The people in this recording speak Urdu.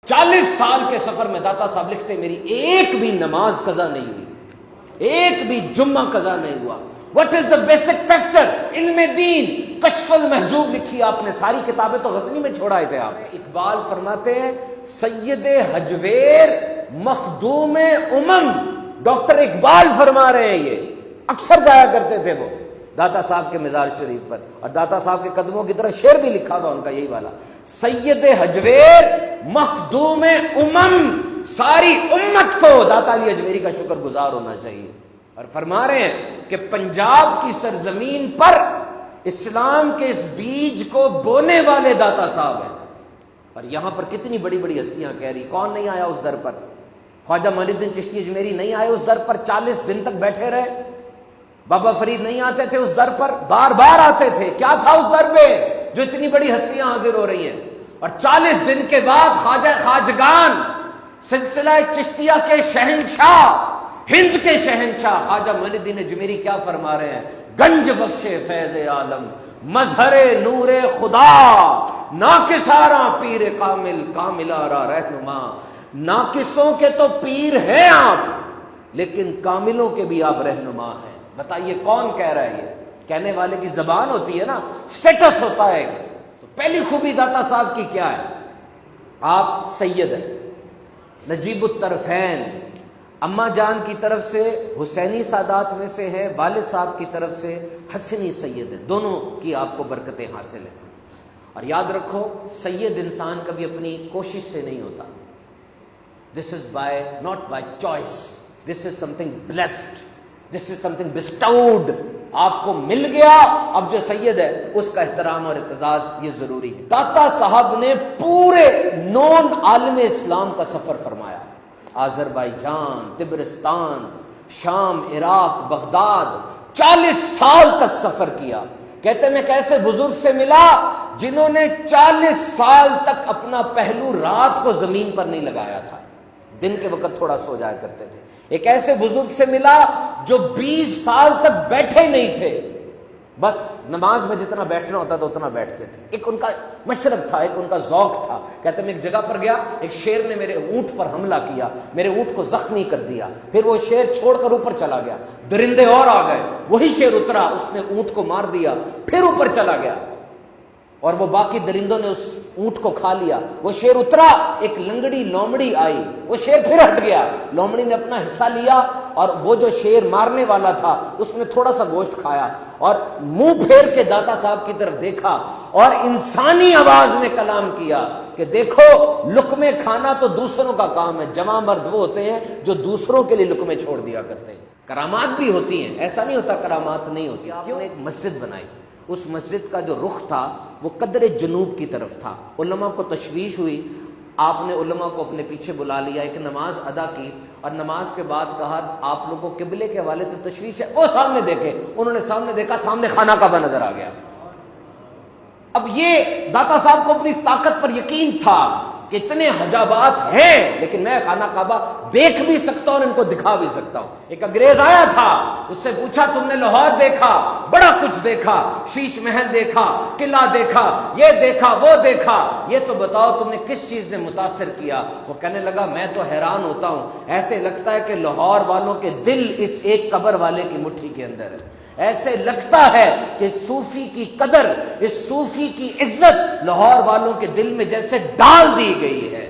40 سال کے سفر میں داتا صاحب لکھتے میری ایک بھی نماز قضا نہیں ہوئی، ایک بھی جمعہ قضا نہیں ہوا۔ What is the basic factor؟ علم دین، کشف المحجوب لکھی آپ نے، ساری کتابیں تو غزنی میں چھوڑائے تھے آپ۔ اقبال فرماتے ہیں سید حجویر مخدوم امم، ڈاکٹر اقبال فرما رہے ہیں، یہ اکثر جایا کرتے تھے وہ داتا صاحب کے مزار شریف پر، اور داتا صاحب کے قدموں کی طرف شعر بھی لکھا تھا ان کا یہی والا، سید حجویر مخدوم امم، ساری امت کو داتا علی اجمیری کا شکر گزار ہونا چاہیے۔ اور فرما رہے ہیں کہ پنجاب کی سرزمین پر اسلام کے اس بیج کو بونے والے داتا صاحب ہیں، اور یہاں پر کتنی بڑی بڑی ہستیاں کہہ رہی، کون نہیں آیا اس در پر؟ خواجہ معین الدین چشتی اجمیری نہیں آئے اس در پر، 40 دن تک بیٹھے رہے۔ بابا فرید نہیں آتے تھے اس در پر، بار بار آتے تھے، کیا تھا اس در پہ جو اتنی بڑی ہستیاں حاضر ہو رہی ہیں؟ اور 40 دن کے بعد خواجہ خواجگان، سلسلہ چشتیہ کے شہنشاہ، ہند کے شہنشاہ خواجہ معین الدین اجمیری کیا فرما رہے ہیں؟ گنج بخش فیض عالم، مظہر نور خدا، ناکساراں پیر کامل، کاملارا رہنما۔ ناقصوں کے تو پیر ہیں آپ، لیکن کاملوں کے بھی آپ رہنما ہیں۔ بتائیے کون کہہ رہا ہے؟ یہ کہنے والے کی زبان ہوتی ہے نا، سٹیٹس ہوتا ہے ایک۔ تو پہلی خوبی داتا صاحب کی کیا ہے؟ آپ سید ہیں، نجیب الطرفین، اماں جان کی طرف سے حسینی سادات میں سے ہے، والد صاحب کی طرف سے حسنی سید ہیں، دونوں کی آپ کو برکتیں حاصل ہیں۔ اور یاد رکھو سید انسان کبھی اپنی کوشش سے نہیں ہوتا، this is by not by choice, this is something blessed, this is something bestowed, آپ کو مل گیا۔ اب جو سید ہے اس کا احترام اور اعتزاز یہ ضروری ہے۔ داتا صاحب نے پورے نون عالم اسلام کا سفر فرمایا، آذربائیجان، تبرستان، شام، عراق، بغداد، 40 سال تک سفر کیا۔ کہتے میں ایسے بزرگ سے ملا جنہوں نے 40 سال تک اپنا پہلو رات کو زمین پر نہیں لگایا تھا، دن کے وقت تھوڑا سو جایا کرتے تھے۔ ایک ایسے بزرگ سے ملا جو 20 سال تک بیٹھے نہیں تھے، بس نماز میں جتنا بیٹھنا ہوتا تھا اتنا بیٹھتے تھے۔ ایک ان کا مشرب تھا، ایک ان کا ذوق تھا۔ کہتے میں ایک جگہ پر گیا، ایک شیر نے میرے اونٹ پر حملہ کیا، میرے اونٹ کو زخمی کر دیا، پھر وہ شیر چھوڑ کر اوپر چلا گیا، درندے اور آ گئے، وہی شیر اترا، اس نے اونٹ کو مار دیا، پھر اوپر چلا گیا، اور وہ باقی درندوں نے اس اونٹ کو کھا لیا۔ وہ شیر اترا، ایک لنگڑی لومڑی آئی، وہ شیر پھر ہٹ گیا، لومڑی نے اپنا حصہ لیا، اور وہ جو شیر مارنے والا تھا اس نے تھوڑا سا گوشت کھایا، اور منہ پھیر کے داتا صاحب کی طرف دیکھا اور انسانی آواز میں کلام کیا کہ دیکھو لقمے کھانا تو دوسروں کا کام ہے، جمع مرد وہ ہوتے ہیں جو دوسروں کے لیے لقمے چھوڑ دیا کرتے ہیں۔ کرامات بھی ہوتی ہیں، ایسا نہیں ہوتا کرامات نہیں ہوتی۔ آپ نے ایک مسجد بنائی، اس مسجد کا جو رخ تھا وہ قدر جنوب کی طرف تھا۔ علماء کو تشویش ہوئی، آپ نے علماء کو اپنے پیچھے بلا لیا، ایک نماز ادا کی، اور نماز کے بعد کہا آپ لوگوں کو قبلے کے حوالے سے تشویش ہے، وہ سامنے دیکھے۔ انہوں نے سامنے دیکھا، سامنے خانہ کعبہ نظر آ گیا۔ اب یہ داتا صاحب کو اپنی اس طاقت پر یقین تھا کہ اتنے حجابات ہیں لیکن میں خانہ کعبہ دیکھ بھی سکتا ہوں اور ان کو دکھا بھی سکتا ہوں۔ ایک انگریز آیا تھا، اس سے پوچھا تم نے لاہور دیکھا، بڑا کچھ دیکھا، شیش محل دیکھا، قلعہ دیکھا، یہ دیکھا، وہ دیکھا، یہ تو بتاؤ تم نے کس چیز نے متاثر کیا؟ وہ کہنے لگا میں تو حیران ہوتا ہوں، ایسے لگتا ہے کہ لاہور والوں کے دل اس ایک قبر والے کی مٹھی کے اندر ہے، ایسے لگتا ہے کہ صوفی کی قدر، اس صوفی کی عزت لاہور والوں کے دل میں جیسے ڈال دی گئی ہے۔